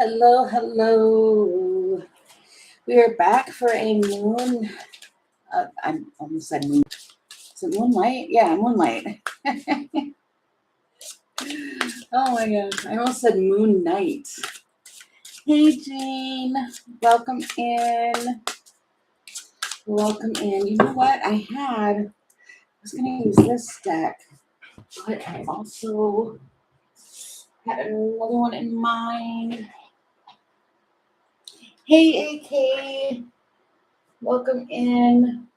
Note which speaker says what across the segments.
Speaker 1: Hello, hello. We are back for a moon. I almost said moon. Is it moonlight? Yeah, moonlight. Oh my gosh, I almost said moon night. Hey, Jane. Welcome in. Welcome in. You know what? I was going to use this deck, but I also had another one in mind. Hey, AK. Welcome in.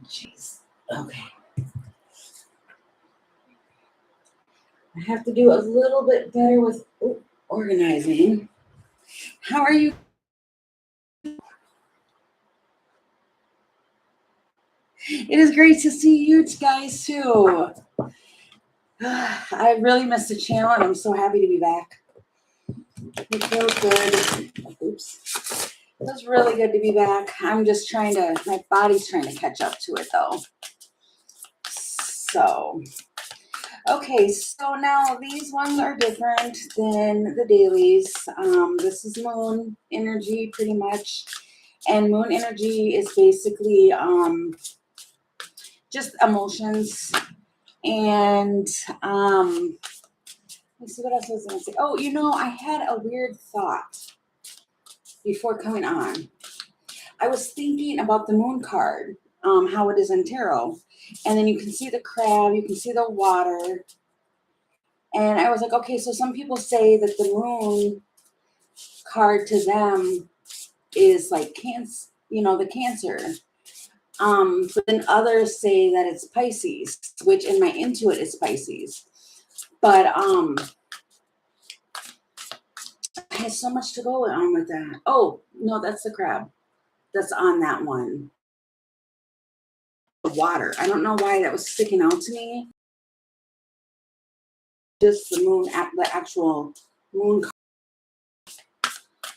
Speaker 1: Jeez. Okay. I have to do a little bit better with organizing. How are you? It is great to see you guys too. I really missed the channel and I'm so happy to be back. It feels good. Oops. It feels really good to be back. I'm just my body's trying to catch up to it though. So, okay, so now these ones are different than the dailies. This is moon energy pretty much. And moon energy is basically just emotions. And let's see what else I was going to say. Oh, I had a weird thought before coming on. I was thinking about the moon card, how it is in tarot. And then you can see the crab, you can see the water. And I was like, okay, so some people say that the moon card to them is like cancer, the cancer. But then others say that it's Pisces, which in my intuit is Pisces. But I had so much to go on with that. Oh, no, that's the crab. That's on that one. Water. I don't know why that was sticking out to me. Just the moon, the actual moon.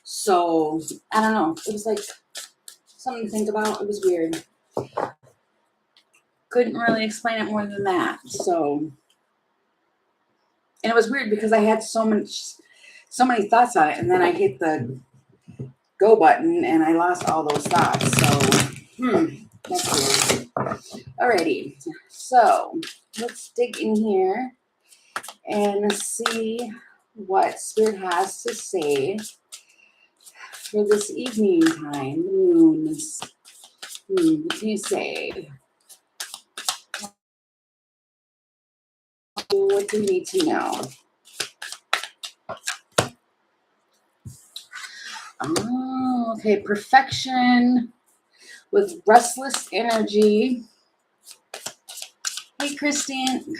Speaker 1: So, I don't know. It was like something to think about. It was weird. Couldn't really explain it more than that. So, and it was weird because I had so many thoughts on it, and then I hit the go button and I lost all those thoughts. So, that's weird. Alrighty, so let's dig in here and see what Spirit has to say for this evening time. The moons. What can you say? What do you need to know? Oh, okay. Perfection with restless energy. Hey, Kristen.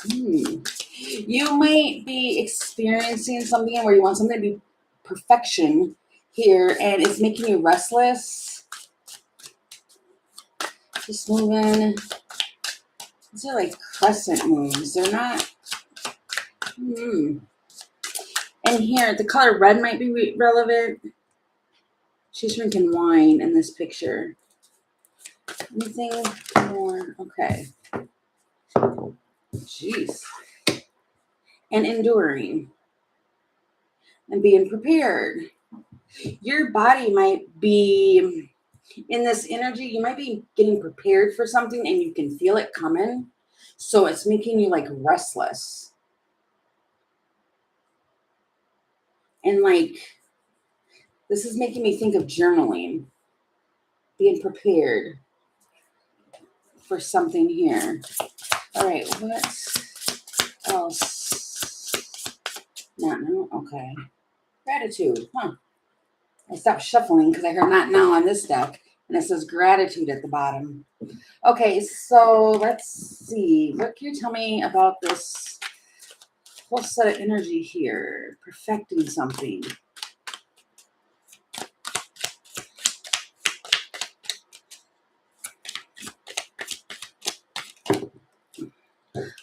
Speaker 1: You might be experiencing something where you want something to be perfection here, and it's making you restless. Just moving. These are like crescent moons. They're not. And here, the color red might be relevant. She's drinking wine in this picture. Anything more? Okay. Jeez. And enduring. And being prepared. Your body might be in this energy. You might be getting prepared for something and you can feel it coming. So it's making you like restless. And like, this is making me think of journaling. Being prepared for something here. All right, what else? Not now? Okay. Gratitude, huh? I stopped shuffling because I heard not now on this deck, and it says gratitude at the bottom. Okay, so let's see. What can you tell me about this whole set of energy here? Perfecting something.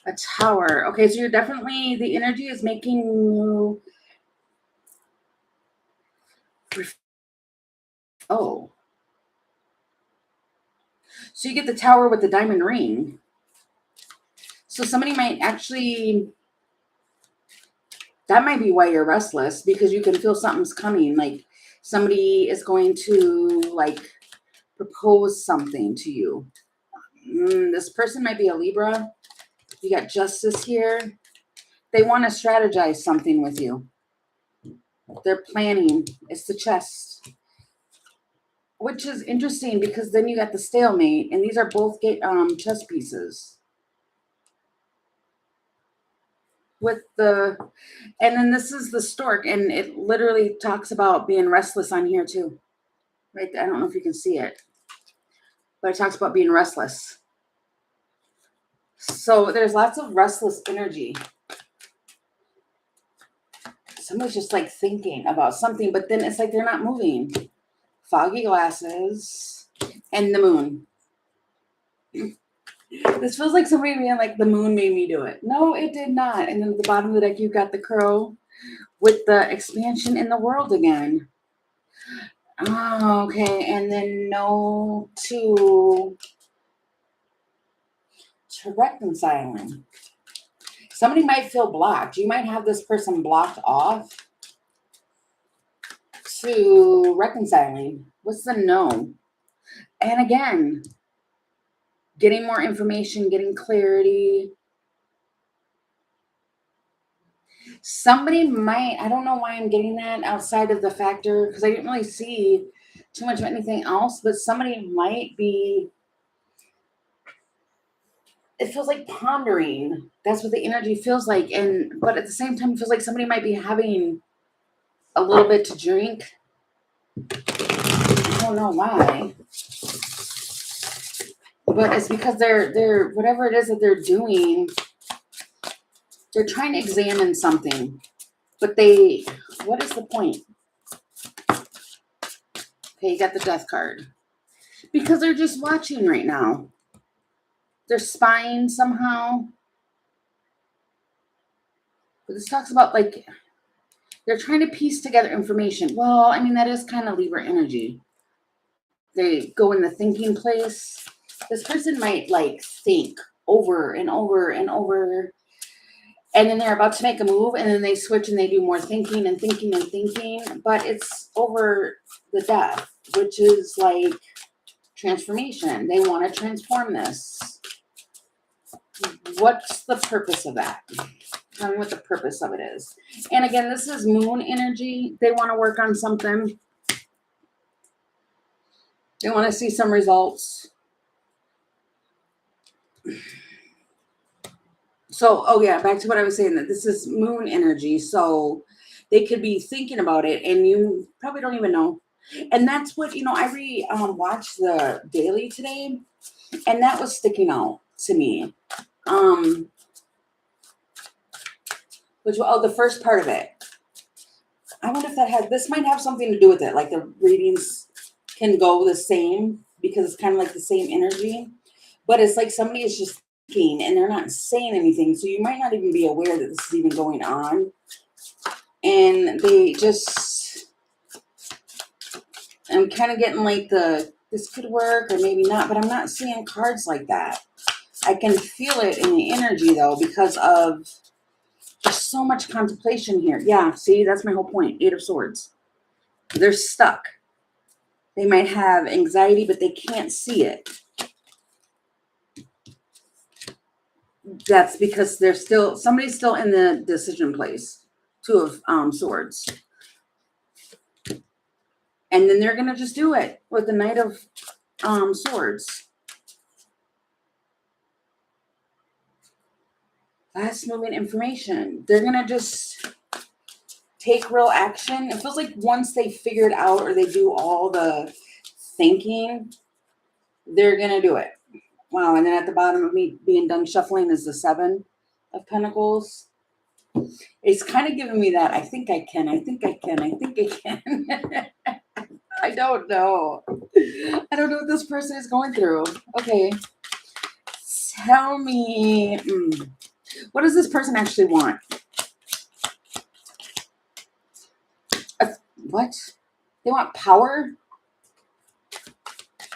Speaker 1: A tower. Okay, so you're definitely, the energy is making you. Oh. So you get the tower with the diamond ring. So somebody might actually That might be why you're restless, because you can feel something's coming. Like somebody is going to like propose something to you. This person might be a Libra. You got Justice here. They want to strategize something with you. They're planning. It's the chest, which is interesting because then you got the stalemate, and these are both chess pieces. With the, and then this is the stork, and it literally talks about being restless on here too. Right? I don't know if you can see it, but it talks about being restless. So there's lots of restless energy. Someone's just like thinking about something, but then it's like they're not moving. Foggy glasses and the moon. This feels like somebody being like, the moon made me do it. No, it did not. And then at the bottom of the deck, you've got the crow with the expansion in the world again. Oh, okay. And then no to reconciling. Somebody might feel blocked. You might have this person blocked off to reconciling. What's the no? And again, getting more information, getting clarity. Somebody might, I don't know why I'm getting that outside of the factor, because I didn't really see too much of anything else, but somebody might be, it feels like pondering. That's what the energy feels like. But at the same time, it feels like somebody might be having a little bit to drink. I don't know why. But it's because they're whatever it is that they're doing, they're trying to examine something. But what is the point? Okay, you got the death card. Because they're just watching right now. They're spying somehow. But this talks about like, they're trying to piece together information. Well, I mean, that is kind of Libra energy. They go in the thinking place. This person might like think over and over and over. And then they're about to make a move, and then they switch and they do more thinking and thinking and thinking. But it's over the death, which is like transformation. They want to transform this. What's the purpose of that? Tell me what the purpose of it is. And again, this is moon energy. They want to work on something. They want to see some results. So, oh yeah, back to what I was saying, that this is moon energy. So they could be thinking about it and you probably don't even know. And that's what, I watched the daily today, and that was sticking out to me. The first part of it. I wonder if this might have something to do with it. Like the readings can go the same because it's kind of like the same energy. But it's like somebody is just thinking and they're not saying anything. So you might not even be aware that this is even going on. And they just, I'm kind of getting like this could work or maybe not, but I'm not seeing cards like that. I can feel it in the energy though, because of there's so much contemplation here. Yeah, see, that's my whole point. 8 of Swords. They're stuck. They might have anxiety, but they can't see it. That's because somebody's still in the decision place. 2 of Swords. And then they're going to just do it with the Knight of Swords. Fast moving information. They're going to just take real action. It feels like once they figure it out or they do all the thinking, they're going to do it. Wow. And then at the bottom of me being done shuffling is the 7 of Pentacles. It's kind of giving me that. I think I can. I think I can. I think I can. I don't know. I don't know what this person is going through. Okay. Tell me, what does this person actually want? What? They want power?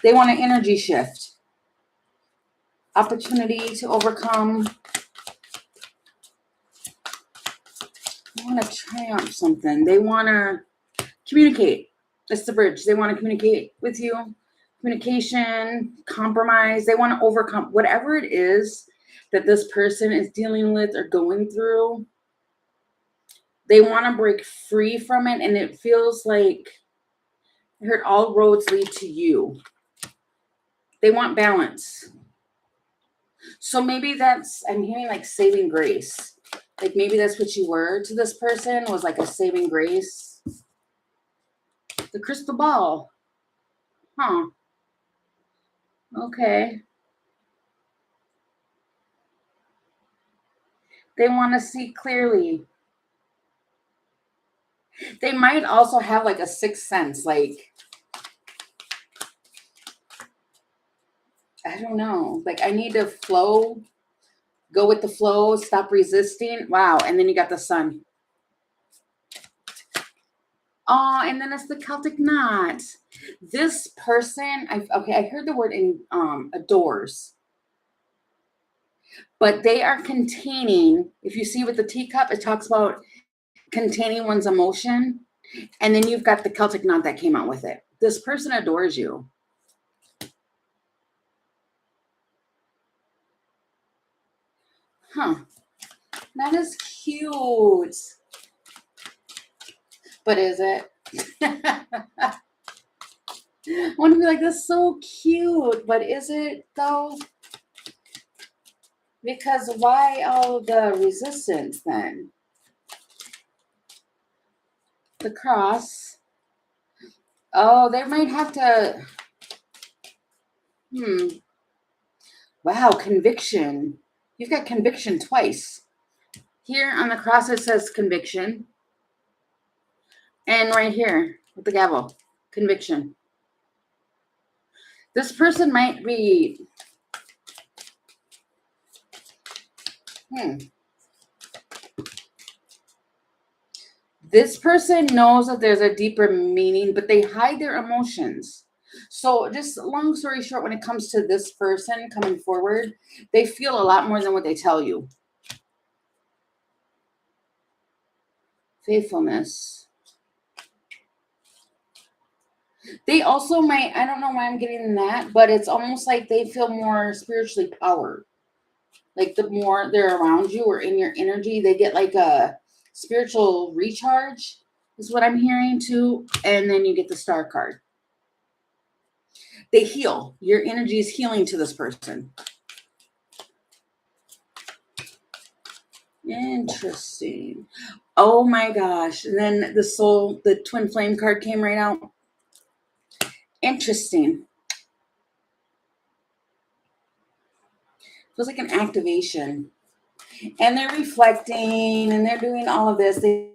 Speaker 1: They want an energy shift. Opportunity to overcome. want to triumph something. They want to communicate. It's the bridge. They want to communicate with you. Communication, compromise. They want to overcome whatever it is that this person is dealing with or going through. They want to break free from it, and it feels like I heard all roads lead to you. They want balance. So maybe that's, I'm hearing like saving grace. Like maybe that's what you were to this person, was like a saving grace. The crystal ball. Huh. Okay. They want to see clearly. They might also have like a sixth sense, like, I don't know, like I need to flow, go with the flow, stop resisting. Wow. And then you got the sun. Oh, and then it's the Celtic knot. This person, I heard the word in adores, but they are containing, if you see with the teacup, it talks about containing one's emotion. And then you've got the Celtic knot that came out with it. This person adores you. Huh. That is cute. But is it? I want to be like, that's so cute. But is it though? Because why all the resistance then? The cross. Oh, they might have to. Wow, conviction. You've got conviction twice. Here on the cross it says conviction. And right here with the gavel, conviction. This person might be. This person knows that there's a deeper meaning, but they hide their emotions. So just long story short, when it comes to this person coming forward, they feel a lot more than what they tell you. Faithfulness. They also might, I don't know why I'm getting that, but it's almost like they feel more spiritually powered. Like the more they're around you or in your energy, they get like a spiritual recharge is what I'm hearing too. And then you get the star card. They heal. Your energy is healing to this person. Interesting. Oh my gosh. And then the soul, the twin flame card came right out. Interesting. Feels like an activation. And they're reflecting and they're doing all of this. They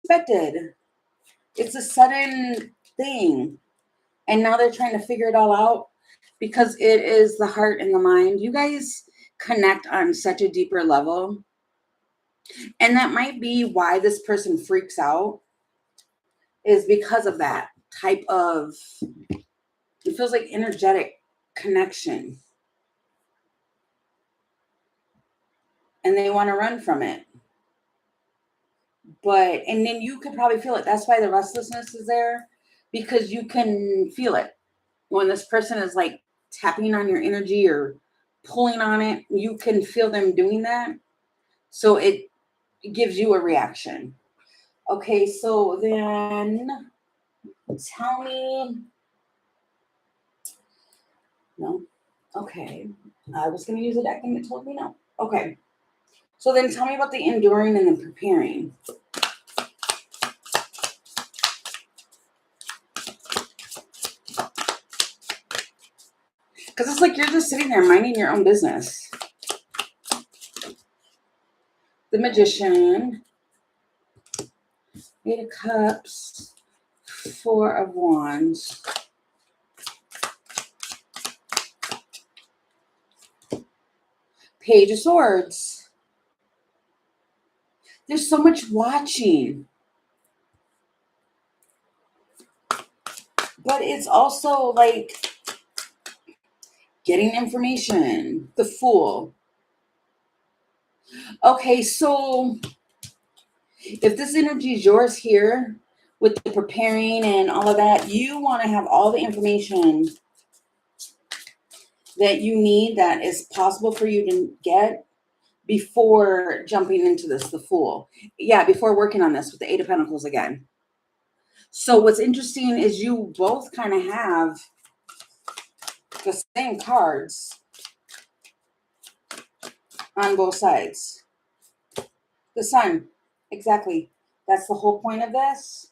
Speaker 1: expected. It's a sudden thing. And now they're trying to figure it all out because it is the heart and the mind. You guys connect on such a deeper level. And that might be why this person freaks out, is because of that type of, it feels like energetic connection. And they want to run from it. But, and then you could probably feel it. That's why the restlessness is there, because you can feel it. When this person is like tapping on your energy or pulling on it, you can feel them doing that. So it gives you a reaction. Okay, so then tell me. No. Okay. I was going to use a deck and it told me no. Okay. So then tell me about the enduring and the preparing. Because it's like you're just sitting there minding your own business. The Magician. Eight of Cups. Four of Wands. Page of Swords. There's so much watching. But it's also like getting information. The Fool. Okay, so if this energy is yours here with the preparing and all of that, you want to have all the information that you need that is possible for you to get before jumping into this, the Fool. Yeah, before working on this with the Eight of Pentacles again. So what's interesting is you both kind of have the same cards on both sides. The Sun, exactly. That's the whole point of this.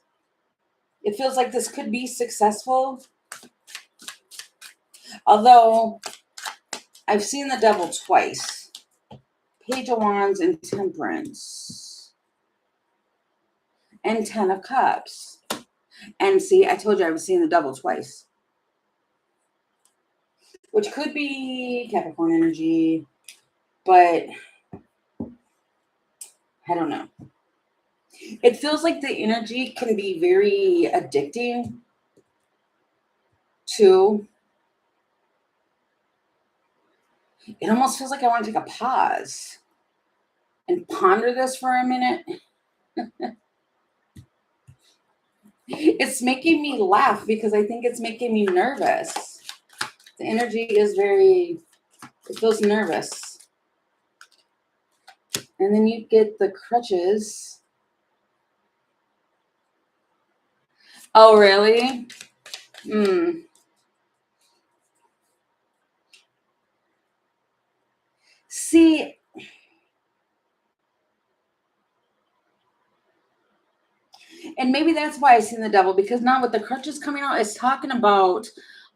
Speaker 1: It feels like this could be successful. Although I've seen the Devil twice. Page of Wands and Temperance. And Ten of Cups. And see, I told you I was seeing the Devil twice. Which could be Capricorn energy. But I don't know. It feels like the energy can be very addicting too. It almost feels like I want to take a pause and ponder this for a minute. It's making me laugh because I think it's making me nervous. The energy is very, it feels nervous. And then you get the crutches. Oh, really? See, and maybe that's why I seen the Devil, because now with the crutches coming out, it's talking about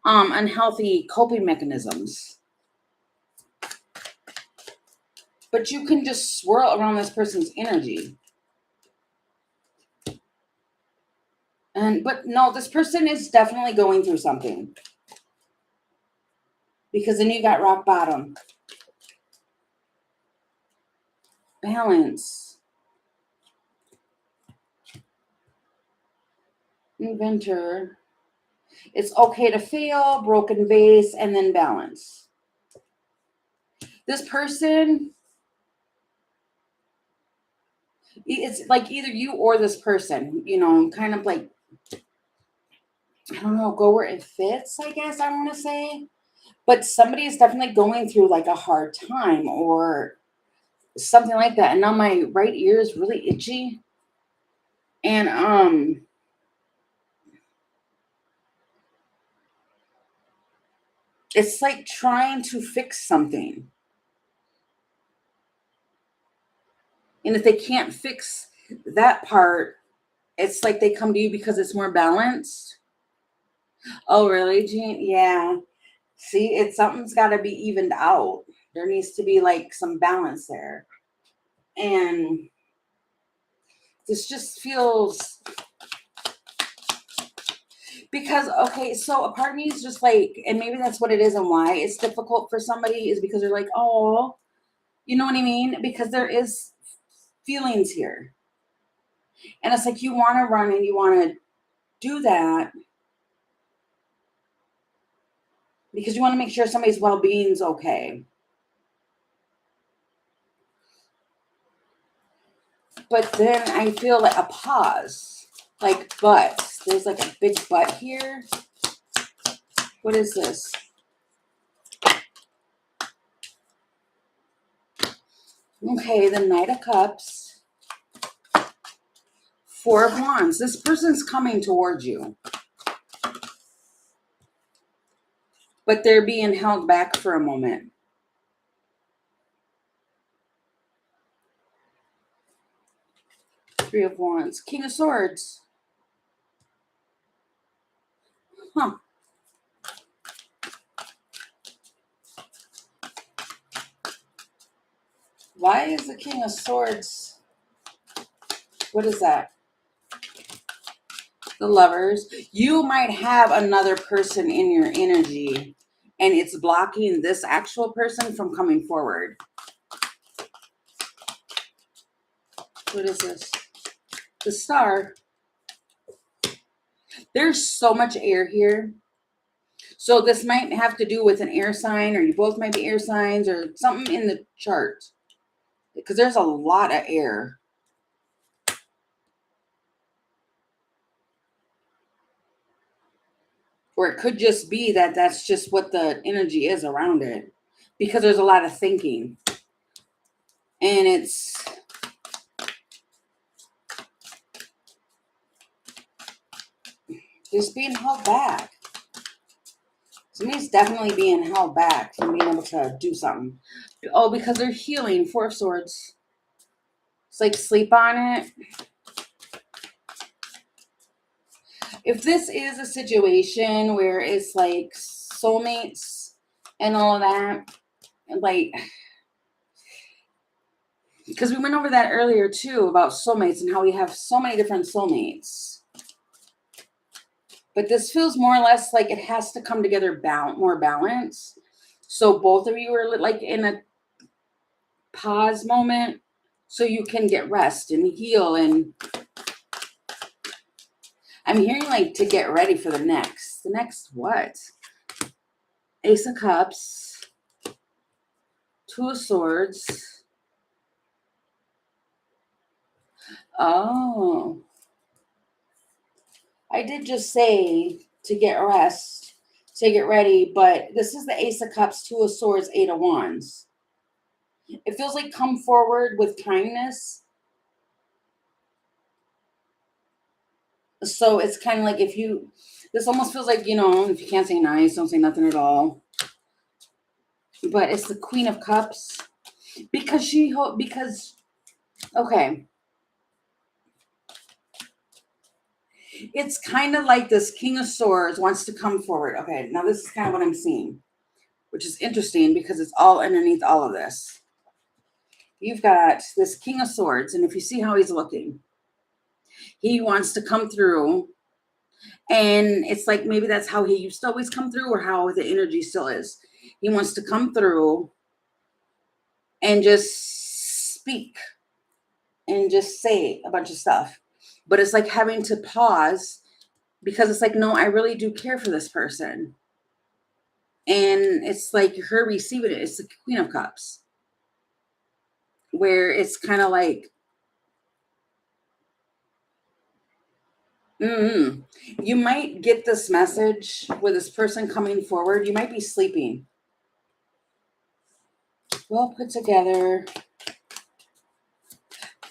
Speaker 1: unhealthy coping mechanisms. But you can just swirl around this person's energy. But no, this person is definitely going through something. Because then you got rock bottom. Balance. Inventor. It's okay to fail, broken vase, and then balance. This person, it's like either you or this person, you know, kind of like, I don't know, go where it fits, I guess I want to say. But somebody is definitely going through like a hard time or something like that. And now my right ear is really itchy. And it's like trying to fix something. And if they can't fix that part, it's like they come to you because it's more balanced. Oh, really, Jean? Yeah. See, it's something's got to be evened out. There needs to be like some balance there. And this just feels, because, okay, so a part of me is just like, and maybe that's what it is and why it's difficult for somebody is because they're like, oh, you know what I mean? Because there is feelings here. And it's like you want to run and you want to do that because you want to make sure somebody's well-being is okay. But then I feel like a pause, like but. There's like a big but here. What is this? Okay, the Knight of Cups. Four of Wands. This person's coming towards you. But they're being held back for a moment. Three of Wands. King of Swords. Huh. Why is the King of Swords? What is that? The Lovers. You might have another person in your energy and it's blocking this actual person from coming forward. What is this? The Star. There's so much air here. So this might have to do with an air sign, or you both might be air signs or something in the chart. because there's a lot of air. Or it could just be that that's just what the energy is around it, because there's a lot of thinking. And it's just being held back. Somebody's definitely being held back from being able to do something. Oh, because they're healing. Four of Swords. It's like sleep on it. If this is a situation where it's like soulmates and all of that, like, because we went over that earlier too about soulmates and how we have so many different soulmates. But this feels more or less like it has to come together more balanced. So both of you are like in a pause moment so you can get rest and heal. And I'm hearing like to get ready for the next what? Ace of Cups, Two of Swords. Oh, I did just say to get rest, to get ready, but this is the Ace of Cups, Two of Swords, Eight of Wands. It feels like come forward with kindness. So it's kind of like this almost feels like, if you can't say nice, don't say nothing at all. But it's the Queen of Cups. Because okay. It's kind of like this King of Swords wants to come forward. Okay, now this is kind of what I'm seeing, which is interesting because it's all underneath all of this. You've got this King of Swords, and if you see how he's looking, he wants to come through, and it's like maybe that's how he used to always come through, or how the energy still is. He wants to come through and just speak and just say a bunch of stuff. But it's like having to pause because it's like, no, I really do care for this person. And it's like her receiving it. It's the Queen of Cups, where it's kind of like, you might get this message with this person coming forward. You might be sleeping. Well put together.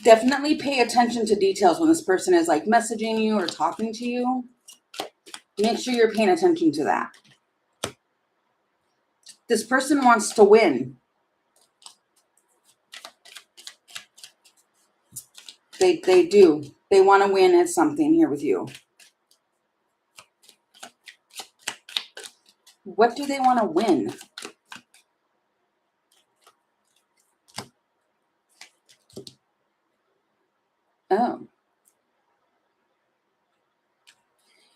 Speaker 1: Definitely pay attention to details when this person is like messaging you or talking to you. Make sure you're paying attention to that. This person wants to win. They do. They want to win at something here with you. What do they want to win? Oh.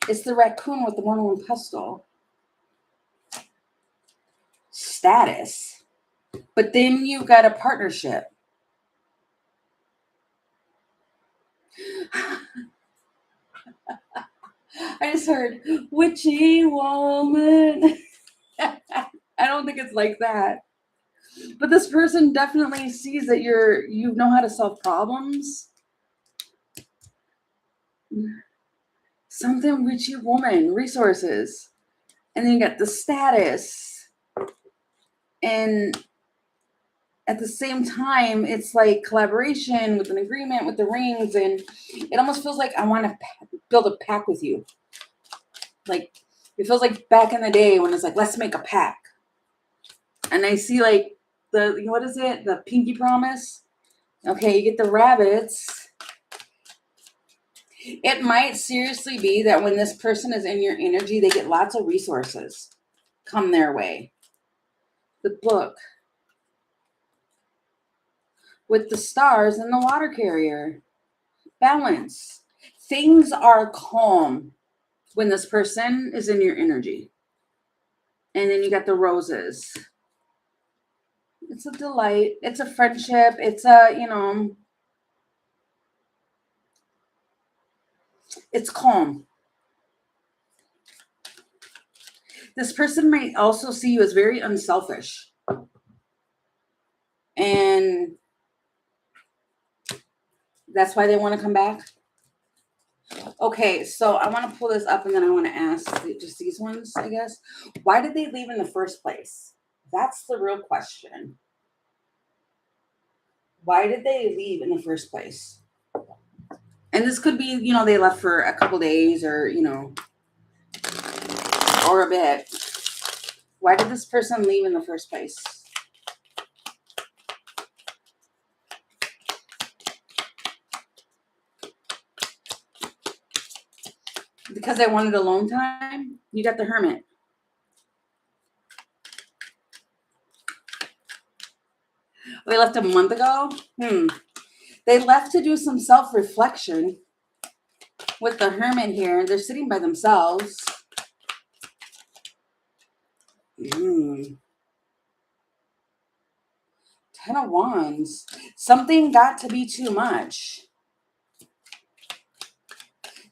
Speaker 1: It's the raccoon with the one pestle. Status. But then you got a partnership. I just heard witchy woman. I don't think it's like that. But this person definitely sees that you know how to solve problems. Something witchy woman, resources. And then you got the status. And at the same time, it's like collaboration with an agreement with the rings. And it almost feels like I want to build a pack with you. Like, it feels like back in the day when it's like, let's make a pack. And I see like what is it? The pinky promise. Okay, you get the rabbits. It might seriously be that when this person is in your energy, they get lots of resources come their way. The book with the stars and the water carrier. Balance. Things are calm when this person is in your energy. And then you got the roses. It's a delight. It's a friendship. It's it's calm. This person might also see you as very unselfish. And That's why they want to come back? Okay, so I want to pull this up and then I want to ask just these ones, I guess. Why did they leave in the first place? That's the real question. Why did they leave in the first place? And this could be, they left for a couple days or, or a bit. Why did this person leave in the first place? Because they wanted alone time? You got the Hermit. They left a month ago? They left to do some self-reflection with the Hermit here. They're sitting by themselves. 10 of Wands. Something got to be too much.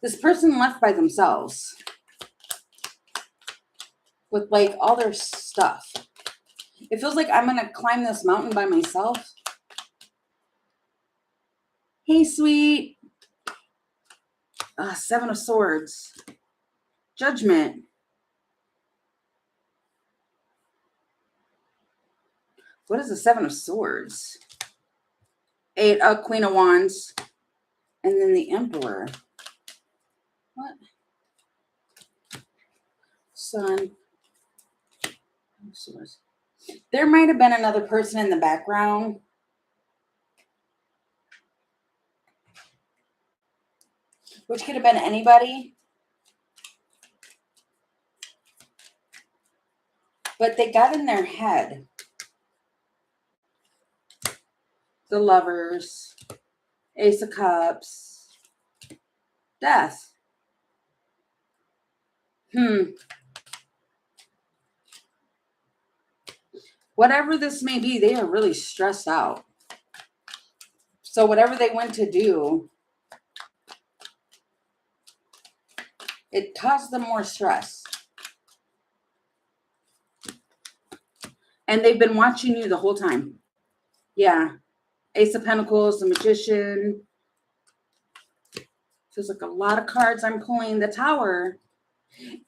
Speaker 1: This person left by themselves with like all their stuff. It feels like I'm going to climb this mountain by myself. Hey, sweet. 7 of Swords. Judgment. What is the 7 of Swords? Queen of Wands. And then the Emperor. What? Sun. Swords. There might have been another person in the background. Which could have been anybody. But they got in their head. The Lovers. Ace of Cups. Death. Whatever this may be, they are really stressed out. So whatever they went to do, it caused them more stress. And they've been watching you the whole time. Yeah. Ace of Pentacles, the Magician. Feels like a lot of cards I'm pulling. The Tower.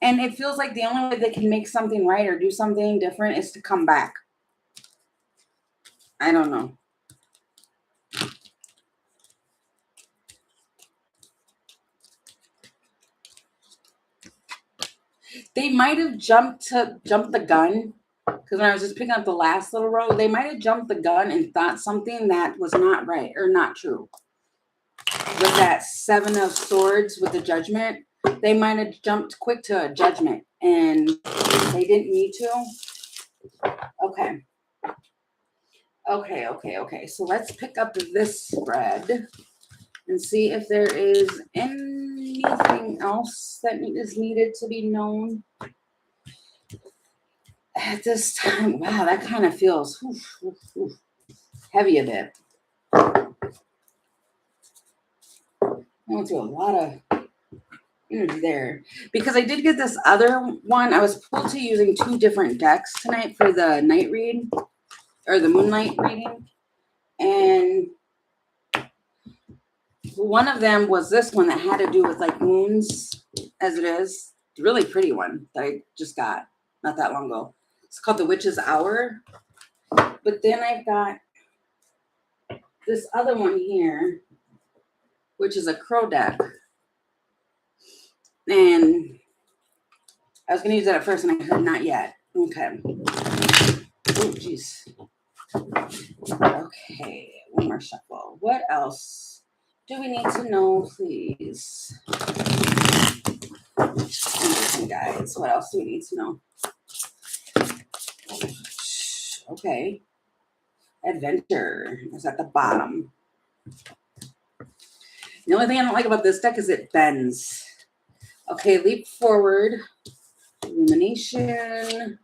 Speaker 1: And it feels like the only way they can make something right or do something different is to come back. I don't know. They might have jumped the gun. Because when I was just picking up the last little row, they might have jumped the gun and thought something that was not right or not true. With that 7 of Swords with the Judgment, they might have jumped quick to a judgment and they didn't need to. Okay. Okay. So let's pick up this spread and see if there is anything else that is needed to be known at this time. Wow, that kind of feels heavy a bit. I went through a lot of energy there because I did get this other one. I was pulled to using 2 different decks tonight for the night read or the Moonlight reading. And one of them was this one that had to do with like moons as it is. Really pretty one that I just got not that long ago. It's called the Witch's Hour. But then I've got this other one here, which is a crow deck. And I was going to use that at first, and I heard not yet. Okay. Oh, jeez. Okay, one more shuffle. What else do we need to know, please? Interesting, guys. What else do we need to know? Okay. Adventure is at the bottom. The only thing I don't like about this deck is it bends. Okay, leap forward. Illumination.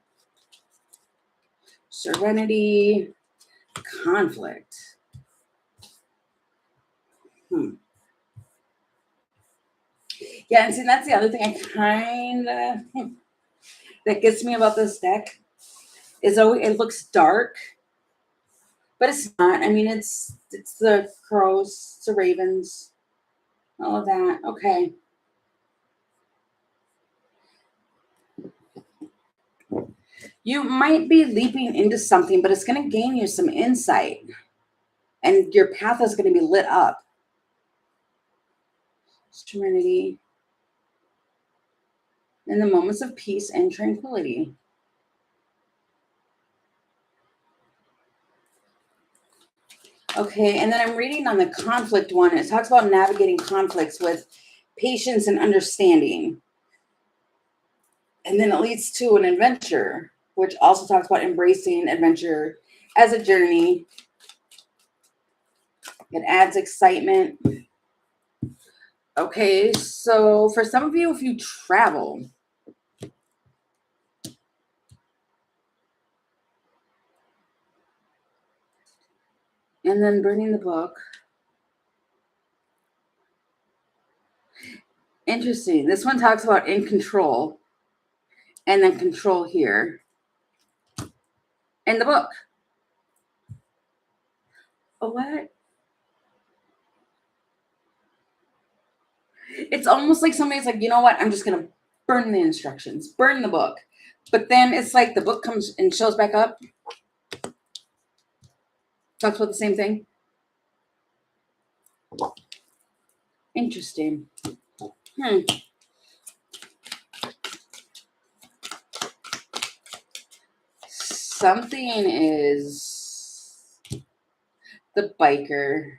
Speaker 1: Serenity. Conflict. Yeah, and see, that's the other thing I kind of that gets me about this deck is it looks dark, But it's not. I mean, it's the crows, it's the ravens, all of that. Okay. You might be leaping into something, but it's going to gain you some insight, and your path is going to be lit up. Serenity. In the moments of peace and tranquility. Okay, and then I'm reading on the conflict one. It talks about navigating conflicts with patience and understanding. And then it leads to an adventure, which also talks about embracing adventure as a journey. It adds excitement. Okay, so for some of you, if you travel, and then burning the book. Interesting. This one talks about in control, and then control here in the book. What? It's almost like somebody's like, you know what? I'm just going to burn the instructions, burn the book. But then it's like the book comes and shows back up. Talks about the same thing. Interesting. Something is the biker.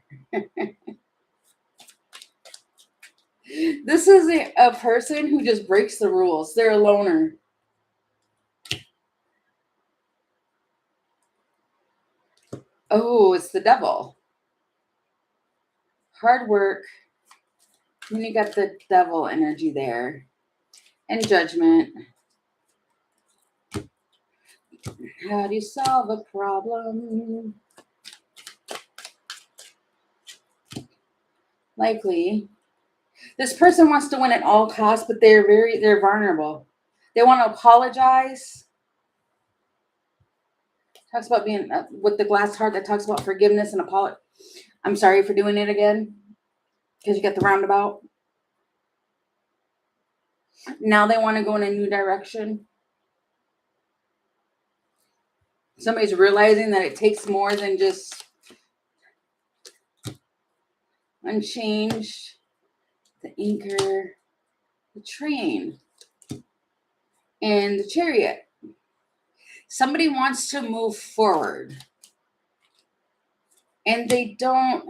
Speaker 1: This is a person who just breaks the rules. They're a loner. Oh, it's the devil. Hard work. Then you got the devil energy there. And judgment. How do you solve a problem? Likely. This person wants to win at all costs, but they're vulnerable. They want to apologize. Talks about being with the glass heart that talks about forgiveness and apology. I'm sorry for doing it again. Because you get the roundabout. Now they want to go in a new direction. Somebody's realizing that it takes more than just unchanged, the anchor, the train, and the chariot. Somebody wants to move forward. And they don't.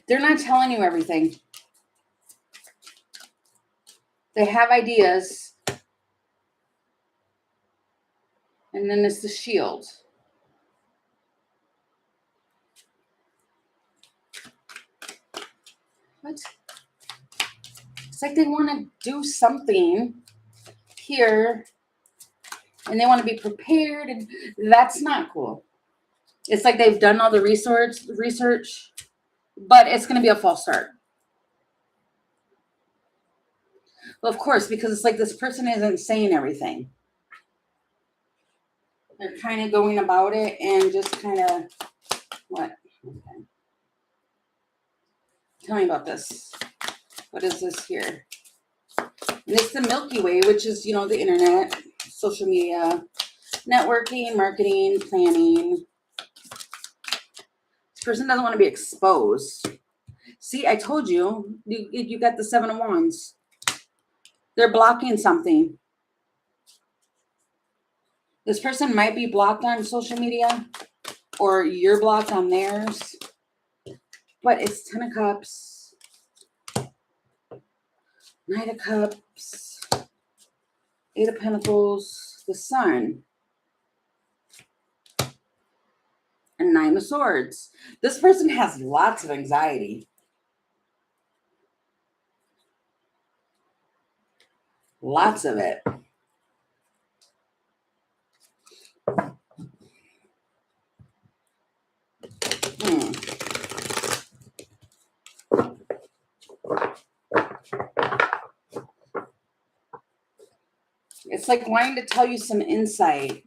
Speaker 1: They're not telling you everything. They have ideas. And then it's the shield. What? It's like they want to do something here. And they want to be prepared. And that's not cool. It's like they've done all the research, but it's going to be a false start. Well, of course, because it's like this person isn't saying everything. They're kind of going about it and just kind of, what? Okay. Tell me about this. What is this here? And it's the Milky Way, which is, the internet, social media, networking, marketing, planning. This person doesn't want to be exposed. See, I told you, you got the 7 of Wands. They're blocking something. This person might be blocked on social media, or you're blocked on theirs. But it's 10 of Cups, Knight of Cups, 8 of Pentacles, the Sun, and 9 of Swords. This person has lots of anxiety. Lots of it. It's like wanting to tell you some insight.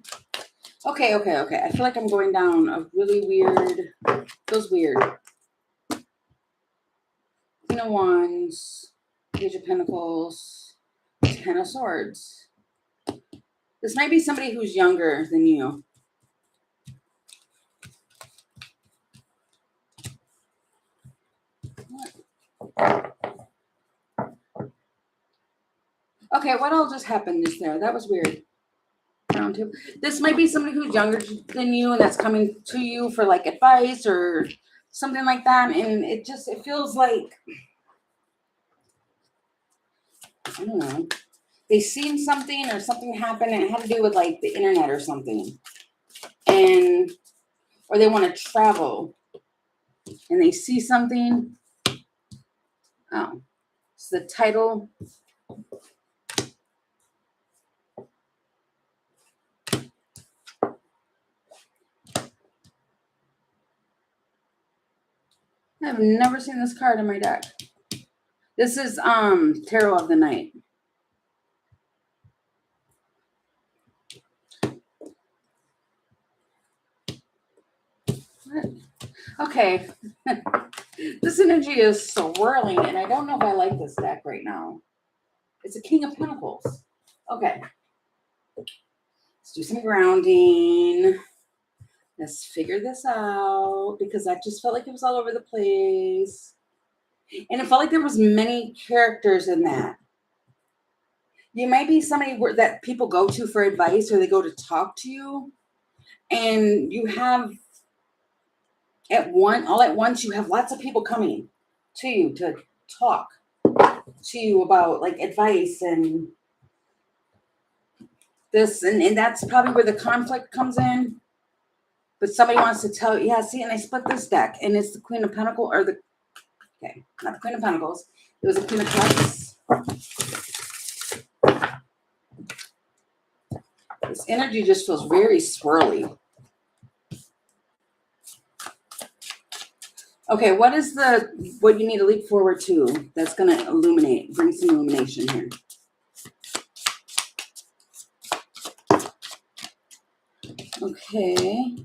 Speaker 1: Okay. I feel like I'm going down a really weird, feels weird. Queen of Wands, Page of Pentacles, Ten of Swords. This might be somebody who's younger than you. Okay, what all just happened just there? That was weird. Round two. This might be somebody who's younger than you and that's coming to you for like advice or something like that. And it feels like, I don't know, they seen something or something happened and it had to do with like the internet or something. And, or they want to travel and they see something. Oh, it's the title. I've never seen this card in my deck. This is Tarot of the Night. What? Okay. This energy is swirling, and I don't know if I like this deck right now. It's a King of Pentacles. Okay. Let's do some grounding. Let's figure this out because I just felt like it was all over the place. And it felt like there was many characters in that. You might be somebody that people go to for advice or they go to talk to you. And you have all at once, you have lots of people coming to you to talk to you about like advice and this. And that's probably where the conflict comes in. But somebody wants to tell you, yeah, see, and I split this deck. And it's the Queen of Pentacles or not the Queen of Pentacles. It was the Queen of Cups. This energy just feels very swirly. Okay, what you need to leap forward to that's going to bring some illumination here? Okay.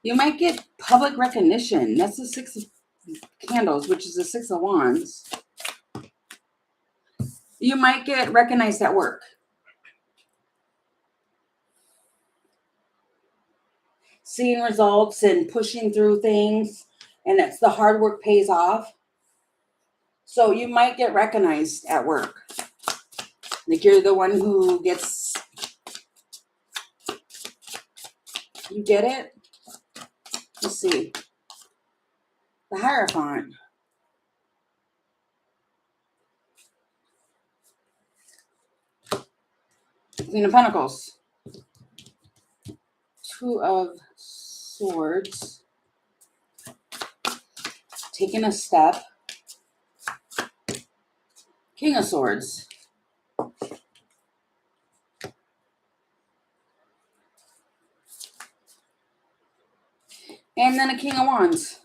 Speaker 1: You might get public recognition. That's the Six of Candles, which is the Six of Wands. You might get recognized at work. Seeing results and pushing through things, and it's the hard work pays off. So you might get recognized at work. Like you're the one who gets, you get it? Let's see. The Hierophant. Queen of Pentacles. Two of Swords. Taking a step. King of Swords. And then a King of Wands.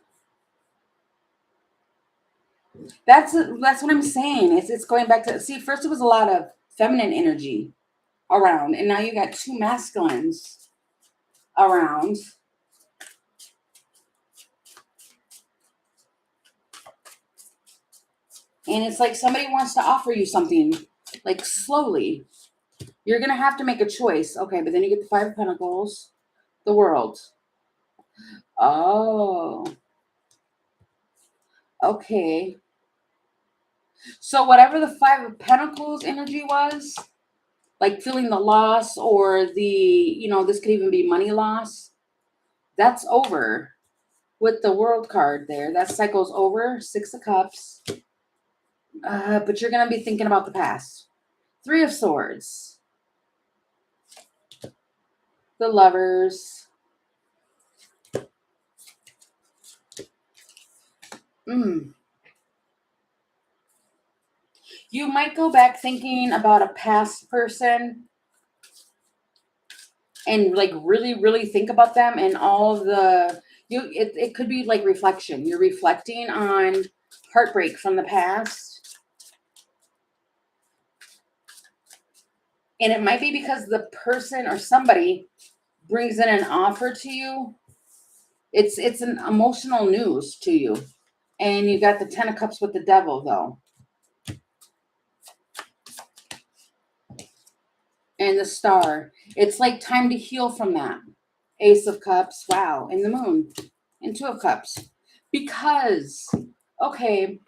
Speaker 1: That's what I'm saying. It's going back to, see, first it was a lot of feminine energy around, and now you got two masculines around. And it's like somebody wants to offer you something, like slowly. You're going to have to make a choice. Okay, but then you get the Five of Pentacles, the World. Oh. Okay. So whatever the Five of Pentacles energy was, like feeling the loss or this could even be money loss, that's over with the World card there. That cycle's over. Six of Cups. But you're going to be thinking about the past. Three of Swords. The Lovers. You might go back thinking about a past person and like really, really think about them and all it could be like reflection. You're reflecting on heartbreak from the past. And it might be because the person or somebody brings in an offer to you. It's an emotional news to you. And you got the Ten of Cups with the Devil, though. And the Star. It's like time to heal from that. Ace of Cups. Wow. And the Moon. And Two of Cups. Because, okay,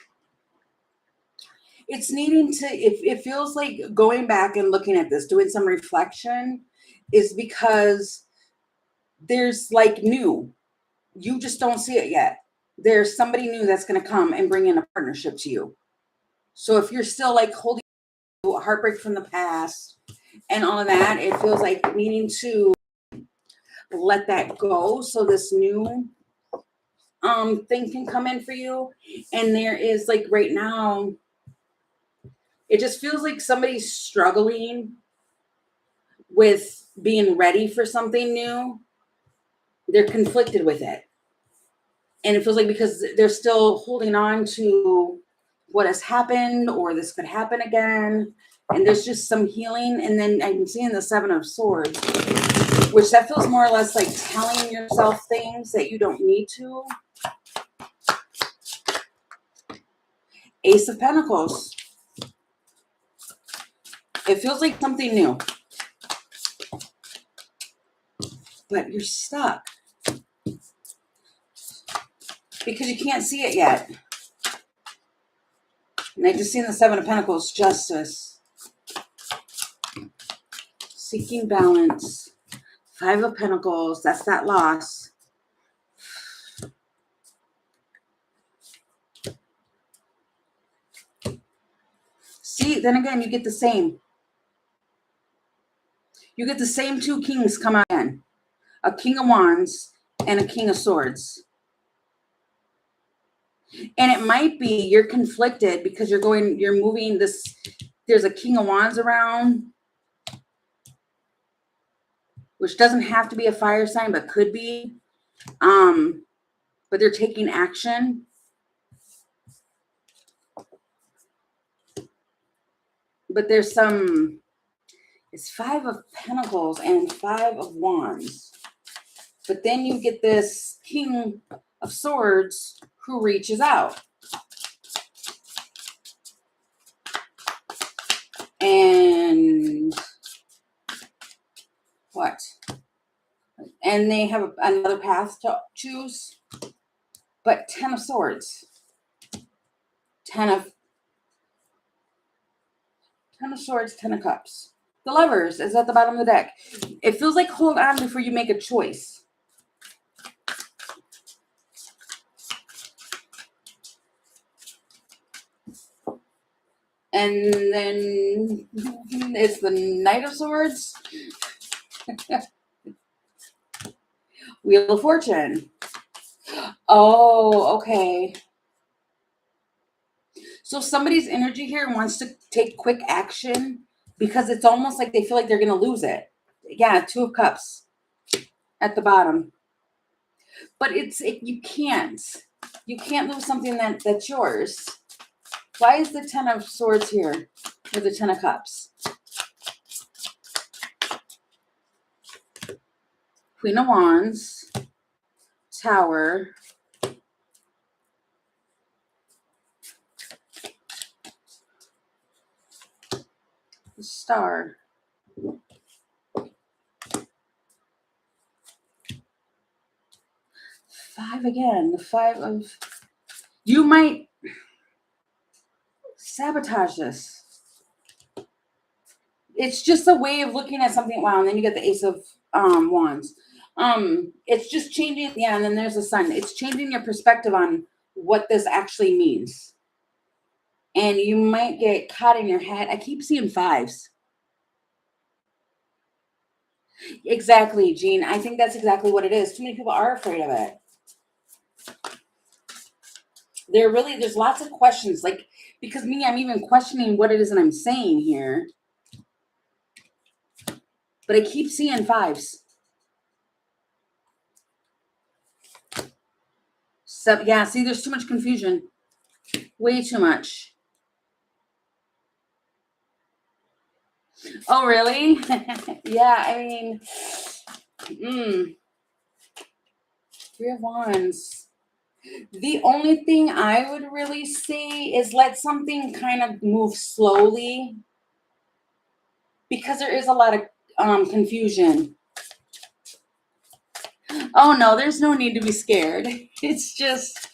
Speaker 1: it's needing to, it feels like going back and looking at this, doing some reflection, is because there's like new. You just don't see it yet. There's somebody new that's going to come and bring in a partnership to you. So if you're still like holding a heartbreak from the past and all of that, it feels like needing to let that go so this new thing can come in for you. And there is like right now, it just feels like somebody's struggling with being ready for something new. They're conflicted with it. And it feels like because they're still holding on to what has happened or this could happen again. And there's just some healing. And then I'm seeing the Seven of Swords, which that feels more or less like telling yourself things that you don't need to. Ace of Pentacles. It feels like something new. But you're stuck. Because you can't see it yet. And I just seen the Seven of Pentacles, Justice. Seeking balance. Five of Pentacles, that's that loss. See, then again, you get the same. You get the same two kings come out again. A King of Wands and a King of Swords. And it might be you're conflicted because you're moving this. There's a King of Wands around, which doesn't have to be a fire sign, but could be. But they're taking action. But there's some, it's Five of Pentacles and Five of Wands. But then you get this King of Swords who reaches out. And what? And they have another path to choose. But Ten of Swords. Ten of Swords, Ten of Cups. The Lovers is at the bottom of the deck. It feels like hold on before you make a choice. And then it's the Knight of Swords. Wheel of Fortune. Oh, okay. So somebody's energy here wants to take quick action because it's almost like they feel like they're going to lose it. Yeah, Two of Cups at the bottom. But you can't. You can't lose something that's yours. Why is the Ten of Swords here with the Ten of Cups? Queen of Wands, Tower, the Star. Five again. The Five of... You might sabotage this. It's just a way of looking at something. Wow, and then you get the Ace of Wands. It's just changing. Yeah, and then there's the Sun. It's changing your perspective on what this actually means. And you might get caught in your head. I keep seeing fives. Exactly, Jean. I think that's exactly what it is. Too many people are afraid of it. There's lots of questions. Like, because me, I'm even questioning what it is that I'm saying here. But I keep seeing fives. So, yeah, see, there's too much confusion. Way too much. Oh, really? Yeah, I mean, Three of Wands. The only thing I would really say is let something kind of move slowly because there is a lot of confusion. Oh no, there's no need to be scared. It's just,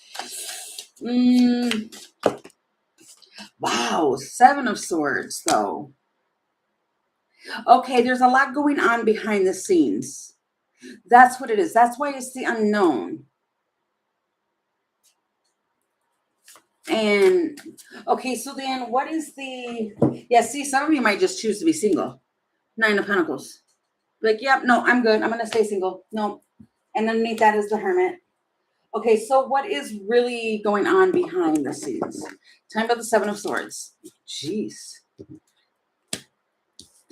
Speaker 1: wow, Seven of Swords though. Okay, there's a lot going on behind the scenes. That's what it is. That's why it's the unknown. And okay, so then what is yeah, see, some of you might just choose to be single. Nine of Pentacles. Like, yep, no, I'm good. I'm gonna stay single. No. And underneath that is the Hermit. Okay, so what is really going on behind the scenes? Time of the Seven of Swords. Jeez.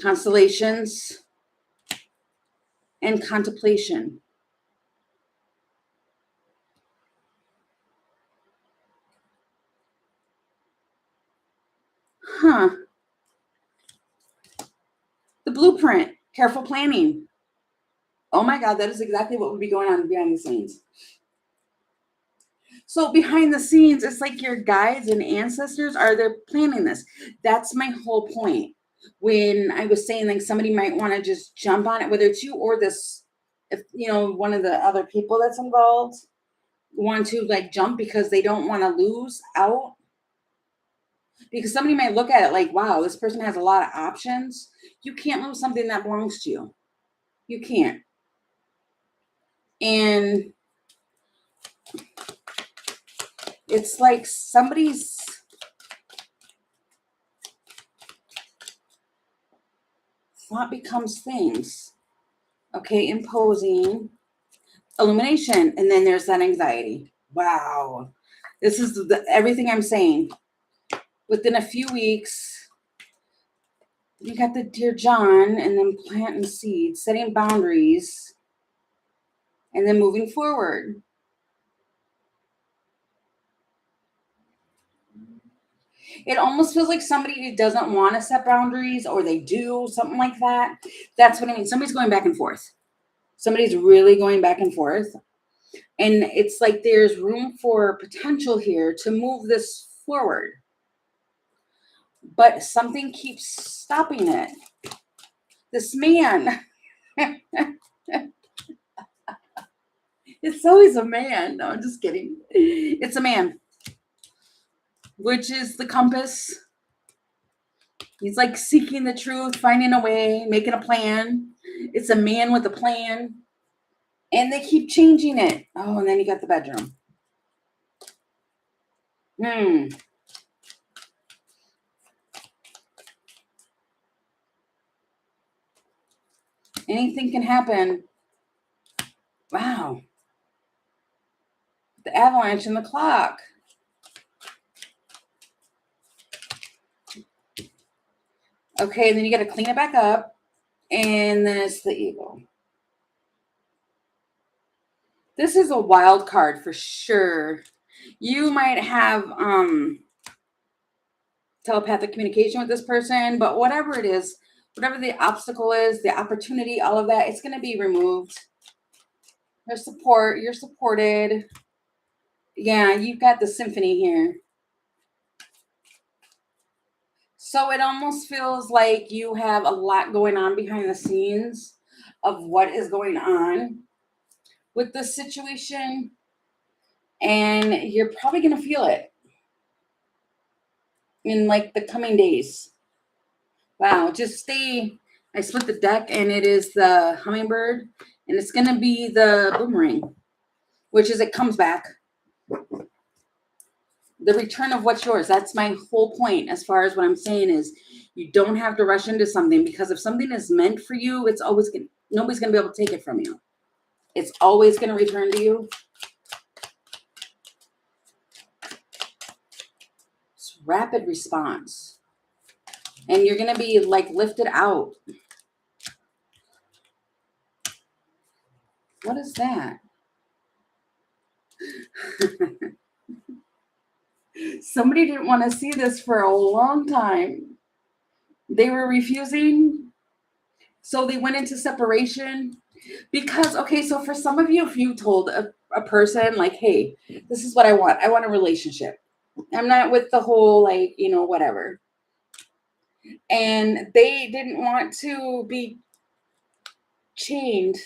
Speaker 1: Constellations and contemplation. Huh. The blueprint. Careful planning. Oh my God, that is exactly what would be going on behind the scenes. So behind the scenes, it's like your guides and ancestors are there planning this. That's my whole point. When I was saying like somebody might want to just jump on it, whether it's you or this, if you know, one of the other people that's involved want to like jump because they don't want to lose out. Because somebody might look at it like, wow, this person has a lot of options. You can't lose something that belongs to you. You can't. And it's like somebody's thought becomes things. Okay, imposing, illumination, and then there's that anxiety. Wow. This is everything I'm saying. Within a few weeks, you got the Dear John, and then planting seeds, setting boundaries, and then moving forward. It almost feels like somebody who doesn't want to set boundaries, or they do, something like that. That's what I mean. Somebody's going back and forth. Somebody's really going back and forth. And it's like there's room for potential here to move this forward. But something keeps stopping it. This man. It's always a man. No, I'm just kidding. It's a man, which is the compass. He's like seeking the truth, finding a way, making a plan. It's a man with a plan. And they keep changing it. Oh, and then you got the bedroom. Anything can happen. Wow. The avalanche and the clock. Okay, and then you got to clean it back up. And then it's the eagle. This is a wild card for sure. You might have telepathic communication with this person, but whatever it is, whatever the obstacle is, the opportunity, all of that, it's going to be removed. There's support. You're supported. Yeah, you've got the symphony here. So it almost feels like you have a lot going on behind the scenes of what is going on with this situation. And you're probably going to feel it in like the coming days. Wow, just stay. I split the deck and it is the hummingbird and it's going to be the boomerang, which is it comes back. The return of what's yours. That's my whole point as far as what I'm saying is you don't have to rush into something because if something is meant for you, it's always going to, nobody's going to be able to take it from you. It's always going to return to you. It's rapid response. And you're going to be like lifted out. What is that? Somebody didn't want to see this for a long time. They were refusing. So they went into separation because, okay, so for some of you, if you told a person, like, hey, this is what I want a relationship. I'm not with the whole, like, whatever. And they didn't want to be chained.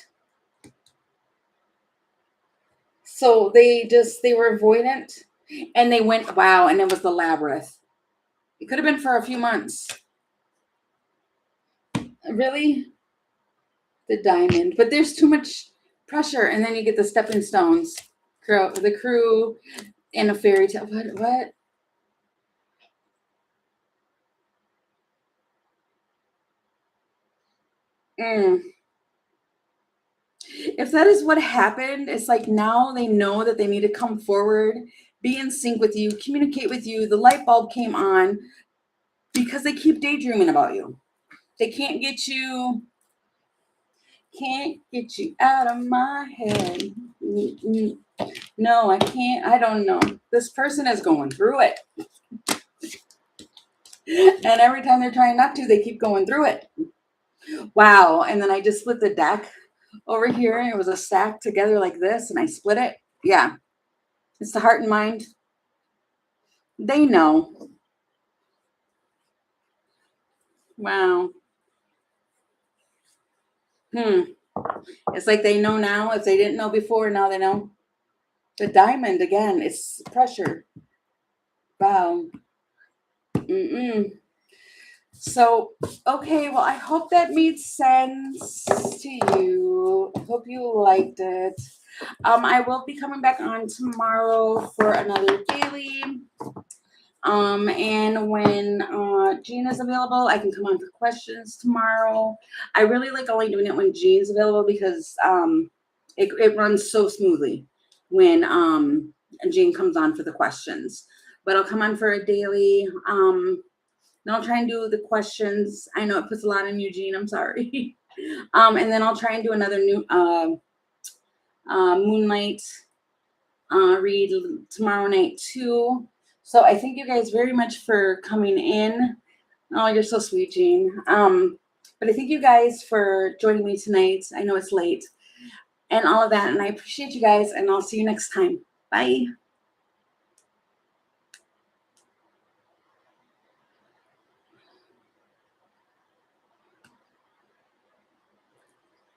Speaker 1: So they were avoidant and they went, wow, and it was the labyrinth. It could have been for a few months. Really? The diamond. But there's too much pressure. And then you get the stepping stones. The crew in a fairy tale. What? Mm. If that is what happened, it's like now they know that they need to come forward, be in sync with you, communicate with you. The light bulb came on because they keep daydreaming about you. They can't get you out of my head. No, I can't. I don't know. This person is going through it. And every time they're trying not to, they keep going through it. Wow. And then I just split the deck over here. It was a stack together like this, and I split it. Yeah. It's the heart and mind. They know. Wow. It's like they know now. If they didn't know before, now they know. The diamond, again, it's pressure. Wow. Mm-mm. So, okay, well, I hope that made sense to you. I hope you liked it. I will be coming back on tomorrow for another daily. And when Jean is available, I can come on for questions tomorrow. I really like only doing it when Jean's available because it runs so smoothly when Jean comes on for the questions. But I'll come on for a daily. Then I'll try and do the questions. I know it puts a lot in Eugene. I'm sorry. And then I'll try and do another new Moonlight read tomorrow night too. So I thank you guys very much for coming in. Oh, you're so sweet, Jean. But I thank you guys for joining me tonight. I know it's late and all of that, and I appreciate you guys. And I'll see you next time. Bye.